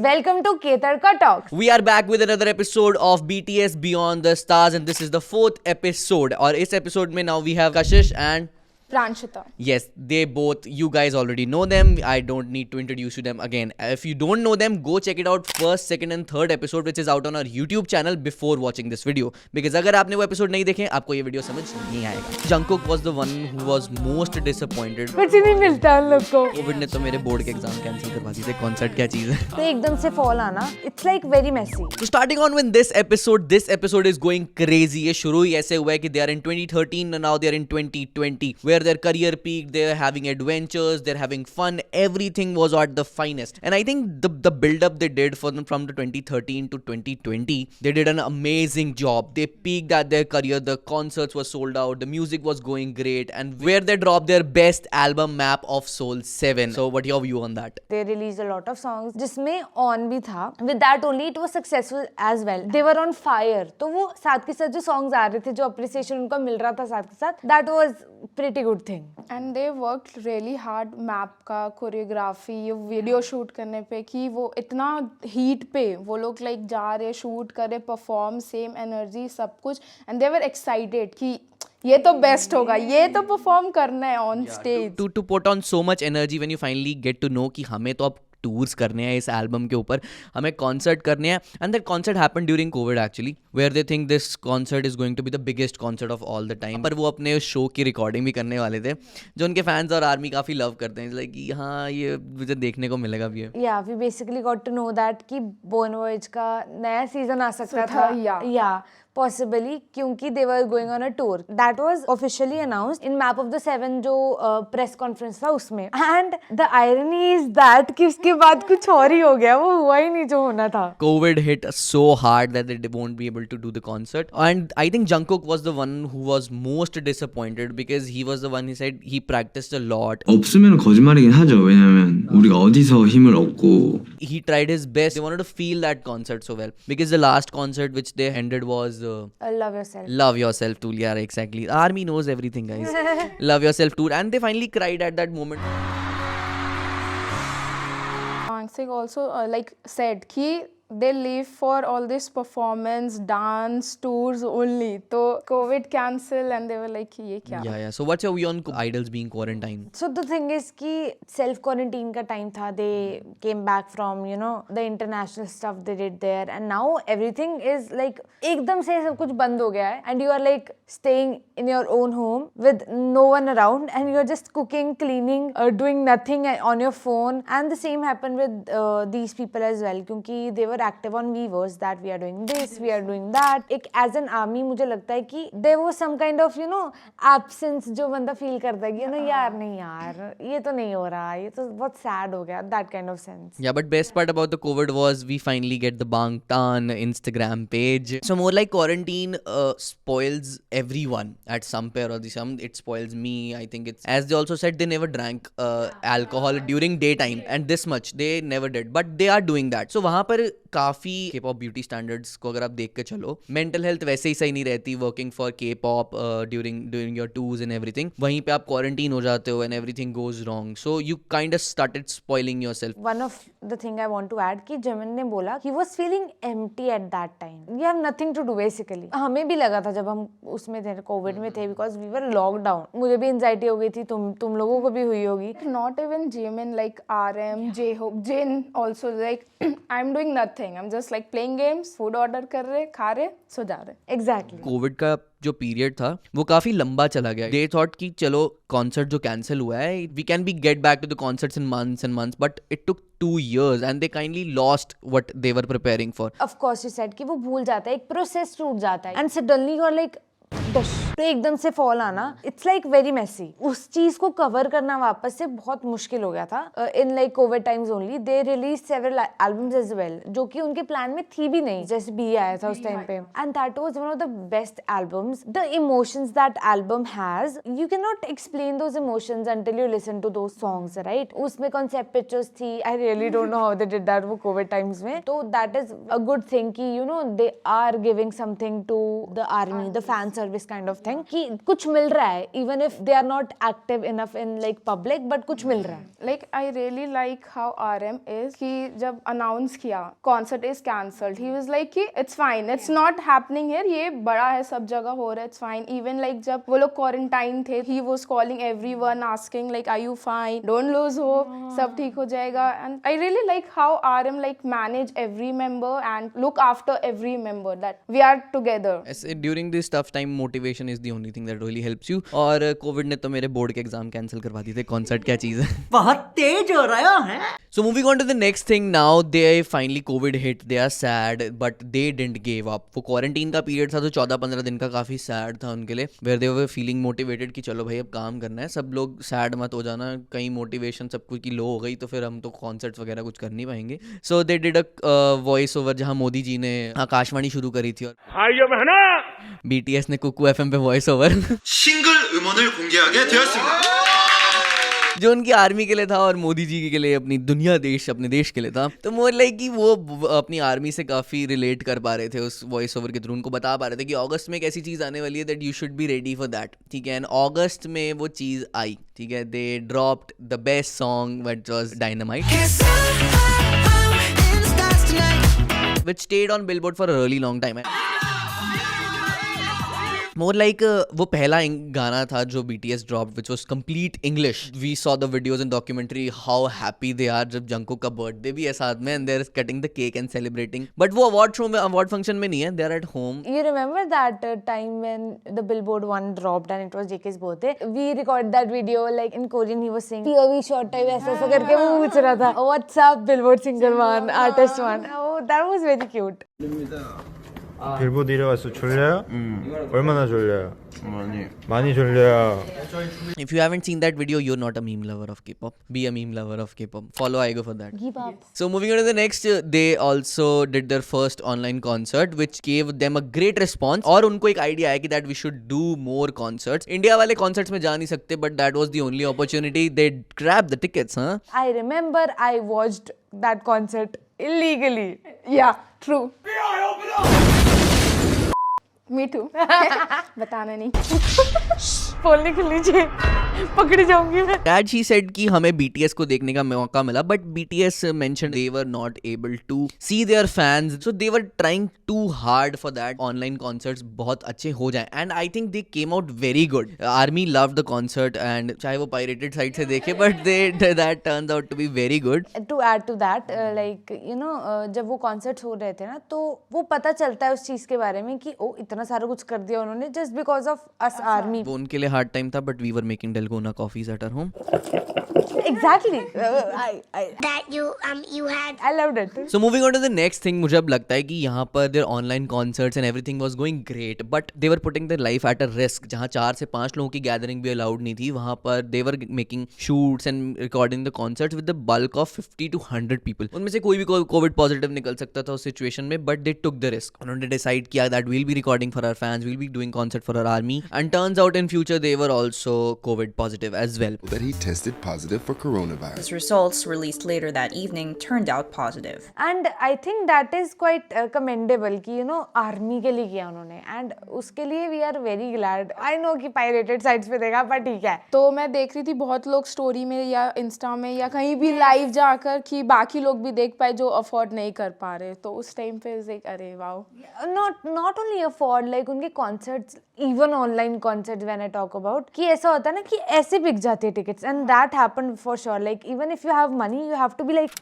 welcome to Ketarka Talks. We are back with another episode of BTS Beyond the Stars, and this is the 4th episode. और इस episode में now we have Kashish and Pranshita. yes, they both, you guys already know them. I don't need to introduce you them again. If you don't know them, go check it out first, second and third episode which is out on our YouTube channel before watching this video. Because अगर आपने वो episode नहीं देखे, आपको ये video समझ नहीं आएगा. Jungkook was the one who was most disappointed. कुछ नहीं मिलता उन लोग को. कोविड ने तो मेरे बोर्ड के एग्जाम कैंसिल करवा दिए थे. कॉन्सर्ट क्या चीज है? तो एकदम से फॉल आना. It's like very messy. So starting on with this episode is going crazy. ये शुरू ही ऐसे हुआ है कि they are in 2013 and now they are in 2020 where their career peaked. They're having adventures, they're having fun. Everything was at the finest. And I think the build up they did for them from the 2013 to 2020, they did an amazing job. They peaked at their career. The concerts were sold out. The music was going great. And where they dropped their best album, Map of Soul 7. So what your view on that? They released a lot of songs जिसमें On भी था. With that only it was successful as well. They were on fire. तो वो साथ के साथ जो songs आ रहे थे, जो appreciation उनको मिल रहा था साथ के साथ, that was pretty good thing. And they worked really hard map का कोरियोग्राफी ये वीडियो शूट करने पे कि वो इतना हीट पे वो लोग लाइक जा रहे शूट करे परफॉर्म सेम एनर्जी सब कुछ एंड दे वर एक्साइटेड कि ये तो बेस्ट होगा ये तो परफॉर्म करना है on stage. To put on so much energy when you finally get to know कि हमें तो अब टूर्स करने हैं इस एल्बम के ऊपर, हमें कॉन्सर्ट करने हैं. And that concert happened during Covid actually where they think this concert is going to be the biggest concert of all the time. पर वो अपने शो की रिकॉर्डिंग भी करने वाले थे जो उनके फैंस और आर्मी काफ़ी लव करते हैं. लाइक हाँ ये मुझे देखने को मिलेगा भी है. Yeah, we basically got to know that कि Born Voyage का नया सीजन आ सकता था. Yeah. Possibly क्योंकि they were going on a tour that was officially announced in Map of the Seven जो press conference था उसमें. And the irony is that कि उसके बाद कुछ और ही हो गया, वो हुआ ही नहीं जो होना था. COVID hit so hard that they won't be able to do the concert. And I think Jungkook was the one who was most disappointed because he was the one, he said he practiced a lot. 없으면 거짓말이긴 하죠. 왜냐면 우리가 어디서 힘을 얻고 He tried his best. They wanted to feel that concert so well because the last concert which they ended was Love yourself. Love Yourself Tour. Yeah, exactly. Army knows everything, guys. Love Yourself Tour. And they finally cried at that moment. Singh also like said कि they live for all this performance dance tours only तो COVID cancel and they were like कि ये क्या. Yeah. So what's your view on idols being quarantined? So the thing is कि self quarantine का time था. They came back from the international stuff they did there and now everything is like एकदम से सब कुछ बंद हो गया है and you are like staying in your own home with no one around and you're just cooking, cleaning, doing nothing on your phone. And the same happened with these people as well क्योंकि they were active on Weverse that we are doing this, we are doing that. एक as an army मुझे लगता है कि there was some kind of absence जो बंदा feel करता है कि यार नहीं यार ये तो नहीं हो रहा, ये तो बहुत sad हो गया, that kind of sense. Yeah, but best part about the COVID was we finally get the Bangtan Instagram page. So more like quarantine spoils everyone at some pair or the some. It spoils me. I think it's as they also said they never drank alcohol during daytime and this much they never did. But they are doing that. So वहाँ पर काफ़ी K-pop beauty standards को अगर आप देख के चलो mental health वैसे ही सही नहीं रहती working for K-pop during your tours and everything. वहीं पे आप क्वारंटीन हो जाते हो and everything goes wrong so you kind of started spoiling yourself. One of the thing I want to add कि जमन ने बोला he was feeling empty at that time. You have nothing to do basically. हमें भी लगा था जब हम उसमें थे कोविड में थे because we were locked down. मुझे भी एंजाइटी हो गई थी, तुम लोगों को भी हुई होगी. Not even Jimin like RM, J-Hope, Jin also like I'm doing nothing. I'm just like playing games, food order कर रहे, खा रहे, सो जा रहे. Exactly. कोविड का जो पीरियड था वो काफी लंबा चला गया. दे थॉट कि चलो कॉन्सर्ट जो कैंसिल हुआ है we can be get back to the concerts in months and months but it took 2 years and they kindly lost what they were preparing for. Of course you said कि वो भूल जाता है, एक process टूट जाता है and suddenly you're like तो एकदम से फॉल आना. It's like very messy. उस चीज को कवर करना वापस से बहुत मुश्किल हो गया था. In like Covid times only they release several albums as well जो कि उनके प्लान में थी भी नहीं. जैसे बी आया था उस टाइम पे and that was one of the best albums. The emotions that album has you can not explain those emotions until you listen to those songs right. उसमें कॉन्सेप्ट पिक्चर्स थी. I really don't know how they did that वो covid times में. तो that is a good thing कि they are giving something to the army, the fan service kind of thing कि कुछ मिल रहा है, even if they are not active enough in like public, but कुछ मिल रहा है. Like I really like how RM is कि जब अनाउंस किया concert is cancelled, he was like कि it's fine, it's not happening here, ये बड़ा है, सब जगह हो रहा है, इट्स फाइन. इवन लाइक जब वो लोग क्वारंटाइन थे, he was calling everyone asking like are you fine, don't lose hope, सब ठीक हो जाएगा. And I really like how RM like manage every member and look after every member, that we are together. During this tough time motivation is the only thing that really helps you. और Covid ने तो मेरे board के exam cancel करवा दिए थे. Concert क्या चीज है. बहुत तेज हो रहा है. So moving on to the next thing now, they finally COVID hit, they are sad but they didn't give up. वो quarantine का period था तो 14-15 दिन का काफ़ी sad था उनके लिए, where they were feeling motivated कि चलो भाई अब काम करना है. सब लोग sad मत हो जाना, कहीं motivation सब कुछ की low हो गई तो फिर हम तो concerts वगैरह कुछ कर नहीं पाएंगे. So they did a voice over जहाँ मोदी जी ने आकाशवाणी शुरू करी थी और BTS ने कुकू FM पे voice over 싱글 음원을 공개하게 되었습니다. जो उनकी आर्मी के लिए था और मोदी जी के लिए अपनी दुनिया देश अपने देश के लिए था. तो मोर लाइक कि वो अपनी आर्मी से काफ़ी रिलेट कर पा रहे थे उस वॉइस ओवर के थ्रू. उनको बता पा रहे थे कि अगस्त में एक ऐसी चीज़ आने वाली है that you should be ready for that. ठीक है. एंड अगस्त में वो चीज़ आई. ठीक है. They dropped the best song which was Dynamite, which stayed on Billboard for a really long time. More like वो पहला गाना था जो BTS dropped which was complete English. We saw the videos in documentary how happy they are जब Jungkook का birthday भी है साथ में and they are cutting the cake and celebrating. But वो अवार्ड शो में अवार्ड फंक्शन में नहीं है. दे are at home. You remember that time when the Billboard one dropped and it was JK's birthday? We recorded that video like in Korean. He was saying POV short time ऐसा करके वो पूछ रहा था What's up Billboard singer one, artist one. Oh, that was very cute. 빌보드 1위 가서 졸려요? 얼마나 졸려요? 많이 졸려요. If you haven't seen that video, you're not a meme lover of K-pop. Be a meme lover of K-pop. Follow Aigo for that. Keep up. So moving on to the next, they also did their first online concert, which gave them a great response. और उनको एक idea आया कि that we should do more concerts. India वाले concerts में जा नहीं सकते, but that was the only opportunity. They grabbed the tickets, huh? I remember I watched that concert illegally. Yeah true. Me too. बताना नहीं. बोलने के लीजिए पकड़ी जाऊंगी मैं. Dad, she said कि हमें BTS को देखने का मौका मिला, but BTS mentioned they were not able to see their fans, so they were trying too hard for that online concerts बहुत अच्छे हो जाएं, and I think they came out very good. Army loved the concert and चाहे वो pirated site से देखे, but that turns out to be very good. To add to that, like you know, जब वो concerts हो रहे थे ना तो वो पता चलता है उस चीज़ के बारे में कि ओ इतना सारा कुछ कर दिया उन्होंने just because of us army. वो उनके लिए hard time था, but we were making Dalgona coffees at our home. Exactly. I loved it. So moving on to the next thing, मुझे अब लगता है कि यहाँ पर their online concerts and everything was going great, but they were putting their life at a risk. जहाँ 4 से 5 लोगों की gathering भी allowed नहीं थी, वहाँ पर they were making shoots and recording the concerts with the bulk of 50 to 100 people. उनमें से कोई भी COVID positive निकल सकता था उस situation में, but they took the risk. उन्होंने decide किया that we'll be recording for our fans, we'll be doing concert for our army, and turns out in future they were also COVID positive as well. That he tested positive for coronavirus. His results released later that evening turned out positive. And I think that is quite commendable कि you know army के लिए किया उन्होंने, and उसके लिए we are very glad. I know कि pirated sites पे देखा, पर ठीक है. तो मैं देख रही थी बहुत लोग स्टोरी में या इंस्टा में या कहीं भी लाइव जाकर कि बाकी लोग भी देख पाए जो अफोर्ड नहीं कर पा रहे, तो उस टाइम पे एक अरे wow. Not only afford, like उनके concerts, even online concerts when I talk about, कि ऐसा होता है ना कि ऐसे बिक जाते हैं tickets, and that happened for sure. Like even if you have money, you have to be like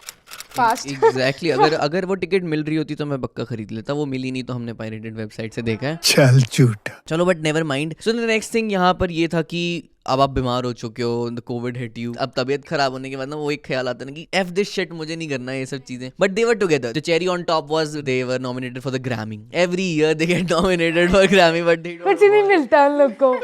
fast. Exactly. अगर वो टिकट मिल रही होती तो मैं पक्का खरीद लेता. वो मिली नहीं तो हमने पायरेटेड वेबसाइट से देखा है. चल झूठा. चलो but never mind. So the next thing यहाँ पर ये था कि अब आप बीमार हो चुके हो, द कोविड हिट यू. अब तबीयत खराब होने के बाद ना वो एक ख्याल आता है ना कि एफ दिस शिट, मुझे नहीं करना है ये सब चीजें. But they were together. The cherry on top was they were nominated for the Grammy. Every year they get nominated for Grammy, but they कुछ नहीं मिलता उन लोग को.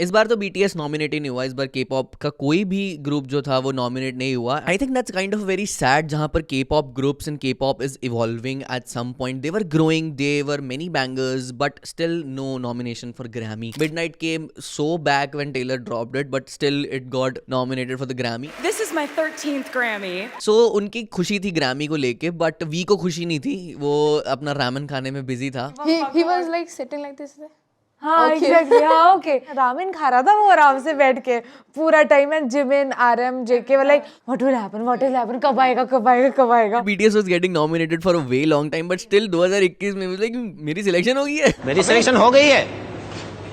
इस बार तो BTS नॉमिनेट ही नहीं हुआ. इस बार K-pop का कोई भी ग्रुप जो था वो नॉमिनेट नहीं हुआ. I think that's kind of very sad. जहाँ पर K-pop groups and K-pop is evolving at some point. They were growing, they were many bangers, but still no nomination for Grammy. Midnight came so back when Taylor dropped it, but still it got nominated for the Grammy. This is my 13th Grammy. So उनकी खुशी थी Grammy को लेके, but V को खुशी नहीं थी. वो अपना रामन खाने में बिजी था. He was like sitting like this. हाँ एग्जैक्टली हाँ ओके रामेन खा रहा था वो आराम से बैठ के पूरा time and Jimin RM JK were like what will happen कब आएगा BTS was getting nominated for a way long time, but still 2021 में like मेरी सिलेक्शन हो गई है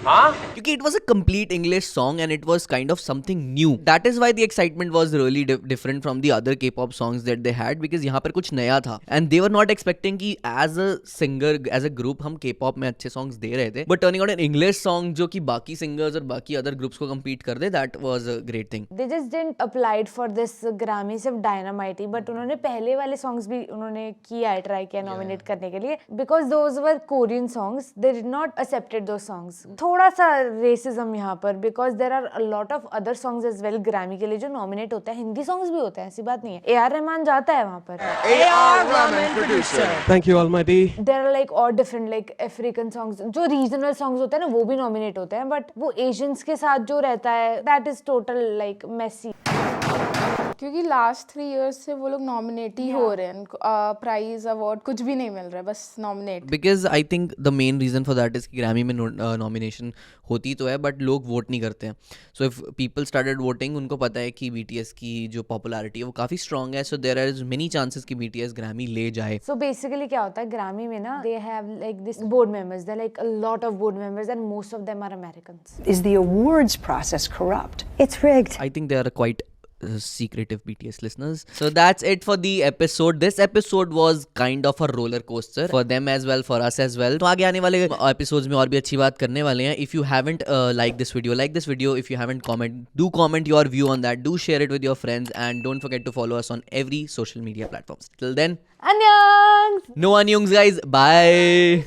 हाँ क्योंकि it was a complete English song and it was kind of something new. That is why the excitement was really different from the other K-pop songs that they had, because यहाँ पर कुछ नया था and they were not expecting कि as a singer as a group हम K-pop में अच्छे songs दे रहे थे, but turning out an English song जो कि बाकी singers और बाकी other groups को compete कर दे, that was a great thing. They just didn't applied for this Grammy सिर्फ Dynamite ही, but उन्होंने पहले वाले songs भी उन्होंने किया है try किया nominate करने के लिए, because those were Korean songs, they did not accepted those songs. थोड़ा सा रेसिज्म यहाँ पर, because there are a lot of other songs as well Grammy के लिए जो नॉमिनेट होते हैं, हिंदी सॉन्ग्स भी होते हैं, ऐसी बात नहीं है. AR रहमान जाता है वहाँ पर. Thank you almighty. There are like और डिफरेंट लाइक अफ्रीकन सॉन्ग्स जो रीजनल सॉन्ग्स होते हैं ना, वो भी नॉमिनेट होते हैं, बट वो एशियंस के साथ जो रहता है that is total like messy. क्योंकि लास्ट 3 years से वो लोग नॉमिनेट ही हो रहे हैं, प्राइज अवार्ड कुछ भी नहीं मिल रहा है, बस nominate. Because I think the main reason for that is कि ग्रैमी में नॉमिनेशन होती तो है बट लोग वोट नहीं करते हैं. So if people started voting, उनको पता है कि BTS की जो पॉपुलैरिटी है वो काफ़ी स्ट्रॉन्ग है, so there are many chances कि BTS ग्रैमी ले जाए. सो बेसिकली क्या होता है ग्रैमी में ना, they have like this board members, they like a lot of board members and most of them are Americans. Is the awards process corrupt? It's rigged. I think they are quite secretive BTS listeners. So that's it for the episode. This episode was kind of a roller coaster for them as well, for us as well. तो आगे आने वाले episodes में और भी अच्छी बात करने वाले हैं. If you haven't like this video. If you haven't do comment your view on that. Do share it with your friends and don't forget to follow us on every social media platforms. Till then, Annyeong! no annyeongs guys. Bye.